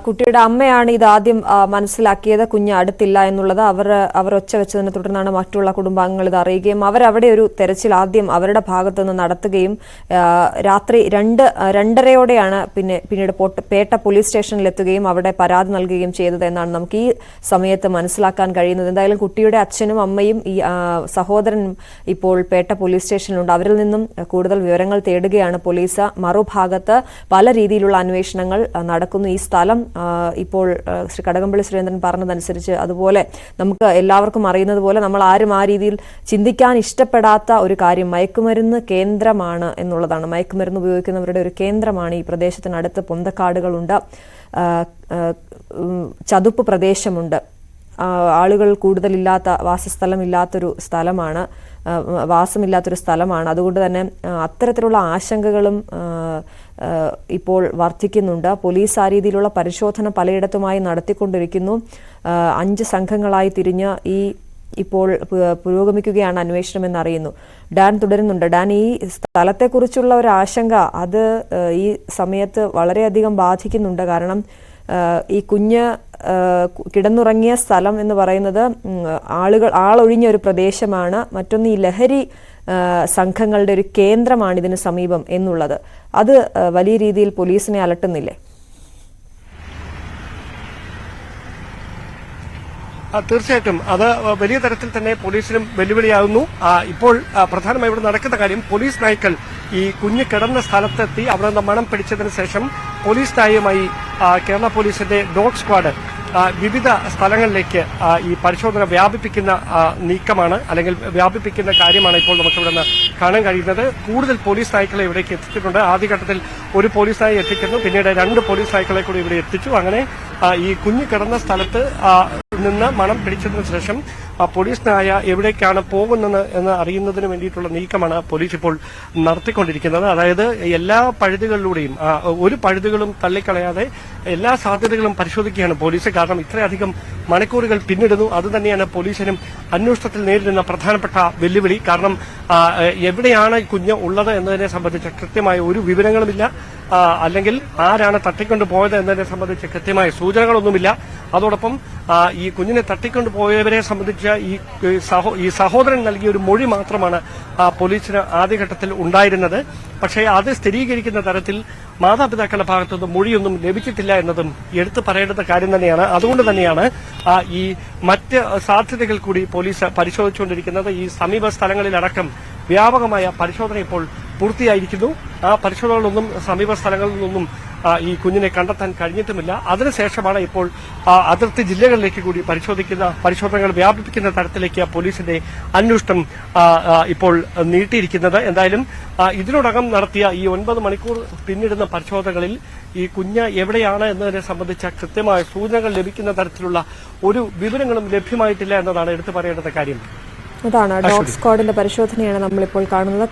കുട്ടിയുടെ അമ്മയാണ് ഇത് ആദ്യം മനസ്സിലാക്കിയത്, കുഞ്ഞ് അടുത്തില്ല എന്നുള്ളത്. അവർ ഒച്ച വെച്ചതിനെ തുടർന്നാണ് മറ്റുള്ള കുടുംബാംഗങ്ങൾ ഇത് അറിയുകയും അവരവിടെ ഒരു തെരച്ചിൽ ആദ്യം അവരുടെ ഭാഗത്തു നിന്ന് നടത്തുകയും രാത്രി 2:30-ഓടെയാണ് പിന്നീട് പേട്ട പോലീസ് സ്റ്റേഷനിലെത്തുകയും അവിടെ പരാതി നൽകുകയും ചെയ്തത് എന്നാണ് നമുക്ക് ഈ സമയത്ത് മനസ്സിലാക്കാൻ കഴിയുന്നത്. എന്തായാലും കുട്ടിയുടെ അച്ഛനും അമ്മയും ഈ സഹോദരനും ഇപ്പോൾ പേട്ട പോലീസ് സ്റ്റേഷനിലുണ്ട്. അവരിൽ നിന്നും കൂടുതൽ വിവരങ്ങൾ തേടുകയാണ് പോലീസ്. മറുഭാഗത്ത് പല രീതിയിലുള്ള അന്വേഷണങ്ങൾ നടക്കുന്നു. ഈ സ്ഥലം ഇപ്പോൾ ശ്രീ കടകംപള്ളി സുരേന്ദ്രൻ പറഞ്ഞതനുസരിച്ച് അതുപോലെ നമുക്ക് എല്ലാവർക്കും അറിയുന്നത് പോലെ നമ്മൾ ആരും ആ രീതിയിൽ ചിന്തിക്കാൻ ഇഷ്ടപ്പെടാത്ത ഒരു കാര്യം മയക്കുമരുന്ന് കേന്ദ്രമാണ് എന്നുള്ളതാണ്. മയക്കുമരുന്ന് ഉപയോഗിക്കുന്നവരുടെ ഒരു കേന്ദ്രമാണ് ഈ പ്രദേശത്തിനടുത്ത്. പൊന്തക്കാടുകളുണ്ട്, ചതുപ്പ് പ്രദേശമുണ്ട്, ആളുകൾ കൂടുതലില്ലാത്ത വാസമില്ലാത്തൊരു സ്ഥലമാണ്. അതുകൊണ്ട് തന്നെ അത്തരത്തിലുള്ള ആശങ്കകളും ഇപ്പോൾ വർദ്ധിക്കുന്നുണ്ട്. പോലീസ് ആ രീതിയിലുള്ള പരിശോധന പലയിടത്തുമായി നടത്തിക്കൊണ്ടിരിക്കുന്നു. 5 സംഘങ്ങളായി തിരിഞ്ഞ് ഇപ്പോൾ പുരോഗമിക്കുകയാണ് അന്വേഷണം എന്നറിയുന്നു. ഡാൻ തുടരുന്നുണ്ട്. ഡാൻ, ഈ സ്ഥലത്തെക്കുറിച്ചുള്ള ഒരു ആശങ്ക അത് ഈ സമയത്ത് വളരെയധികം ബാധിക്കുന്നുണ്ട്. കാരണം ഈ കുഞ്ഞ് കിടന്നുറങ്ങിയ സ്ഥലം എന്ന് പറയുന്നത് ആളൊഴിഞ്ഞ ഒരു പ്രദേശമാണ്. മറ്റൊന്ന്, ഈ ലഹരി സംഘങ്ങളുടെ ഒരു കേന്ദ്രമാണ് ഇതിന് സമീപം എന്നുള്ളത്. അത് വലിയ രീതിയിൽ പോലീസിനെ അലട്ടുന്നില്ലേ? തീർച്ചയായിട്ടും അത് വലിയ തരത്തിൽ തന്നെ പോലീസിനും വെല്ലുവിളിയാകുന്നു. ഇപ്പോൾ പ്രധാനമായി ഇവിടെ നടക്കുന്ന കാര്യം, പോലീസ് നായ്ക്കൾ ഈ കുഞ്ഞ് കിടന്ന സ്ഥലത്തെത്തി അവിടെ നിന്ന് മണം പിടിച്ചതിന് ശേഷം പോലീസ് നായയുമായി കേരള പോലീസിന്റെ ഡോഗ് സ്ക്വാഡ് വിവിധ സ്ഥലങ്ങളിലേക്ക് ഈ പരിശോധന വ്യാപിപ്പിക്കുന്ന നീക്കമാണ്, അല്ലെങ്കിൽ വ്യാപിപ്പിക്കുന്ന കാര്യമാണ് ഇപ്പോൾ നമുക്കിവിടെ നിന്ന് കാണാൻ കഴിയുന്നത്. കൂടുതൽ പോലീസ് നായ്ക്കളെ ഇവിടേക്ക് എത്തിച്ചിട്ടുണ്ട്. ആദ്യഘട്ടത്തിൽ ഒരു പോലീസ് നായ എത്തിക്കുന്നു, പിന്നീട് 2 പോലീസ് നായ്ക്കളെ കൂടി ഇവിടെ എത്തിച്ചു. അങ്ങനെ ഈ കുഞ്ഞ് കിടന്ന സ്ഥലത്ത് നിന്ന് മണം പിടിച്ചതിനു ശേഷം പോലീസ് നായ എവിടേക്കാണ് പോകുന്നത് എന്ന് അറിയുന്നതിന് വേണ്ടിയിട്ടുള്ള നീക്കമാണ് പോലീസ് ഇപ്പോൾ നടത്തിക്കൊണ്ടിരിക്കുന്നത്. അതായത് എല്ലാ പഴുതുകളിലൂടെയും ഒരു പഴുതുകളും തള്ളിക്കളയാതെ എല്ലാ സാധ്യതകളും പരിശോധിക്കുകയാണ് പോലീസ്. കാരണം ഇത്രയധികം മണിക്കൂറുകൾ പിന്നിടുന്നു. അതുതന്നെയാണ് പോലീസിനും അന്വേഷണത്തിൽ നേരിടുന്ന പ്രധാനപ്പെട്ട വെല്ലുവിളി. കാരണം എവിടെയാണ് കുഞ്ഞ് ഉള്ളത് എന്നതിനെ സംബന്ധിച്ച് കൃത്യമായ ഒരു വിവരങ്ങളുമില്ല, അല്ലെങ്കിൽ ആരാണ് തട്ടിക്കൊണ്ടു പോയത് എന്നതിനെ സംബന്ധിച്ച് കൃത്യമായ സൂചനകളൊന്നുമില്ല. അതോടൊപ്പം ഈ കുഞ്ഞിനെ തട്ടിക്കൊണ്ടു പോയവരെ സംബന്ധിച്ച് ഈ സഹോദരൻ നൽകിയ ഒരു മൊഴി മാത്രമാണ് പോലീസിന് ആദ്യഘട്ടത്തിൽ ഉണ്ടായിരുന്നത്. പക്ഷേ അത് സ്ഥിരീകരിക്കുന്ന തരത്തിൽ മാതാപിതാക്കളുടെ ഭാഗത്തുനിന്ന് മൊഴിയൊന്നും ലഭിച്ചിട്ടില്ല എന്നതും എടുത്തു പറയേണ്ടുന്ന കാര്യം തന്നെയാണ്. അതുകൊണ്ട് തന്നെയാണ് ഈ മറ്റ് സാധ്യതകൾ കൂടി പോലീസ് പരിശോധിച്ചുകൊണ്ടിരിക്കുന്നത്. ഈ സമീപ സ്ഥലങ്ങളിലടക്കം വ്യാപകമായ പരിശോധന ഇപ്പോൾ പൂർത്തിയായിരിക്കുന്നു. ആ പരിശോധനകളൊന്നും സമീപ സ്ഥലങ്ങളിൽ നിന്നൊന്നും ഈ കുഞ്ഞിനെ കണ്ടെത്താൻ കഴിഞ്ഞിട്ടുമില്ല. അതിനുശേഷമാണ് ഇപ്പോൾ അതിർത്തി ജില്ലകളിലേക്ക് കൂടി പരിശോധനകൾ വ്യാപിപ്പിക്കുന്ന തരത്തിലേക്ക് പോലീസിന്റെ അന്വേഷണം ഇപ്പോൾ നീട്ടിയിരിക്കുന്നത്. എന്തായാലും ഇതിനോടകം നടത്തിയ ഈ 9 മണിക്കൂർ പിന്നിടുന്ന പരിശോധനകളിൽ ഈ കുഞ്ഞ് എവിടെയാണ് എന്നതിനെ സംബന്ധിച്ച കൃത്യമായ സൂചനകൾ ലഭിക്കുന്ന തരത്തിലുള്ള ഒരു വിവരങ്ങളും ലഭ്യമായിട്ടില്ല എന്നതാണ് എടുത്തു പറയേണ്ട കാര്യം. അതാണ് ഡോഗ് സ്ക്വാഡിന്റെ പരിശോധനയാണ് നമ്മളിപ്പോൾ കാണുന്നത്.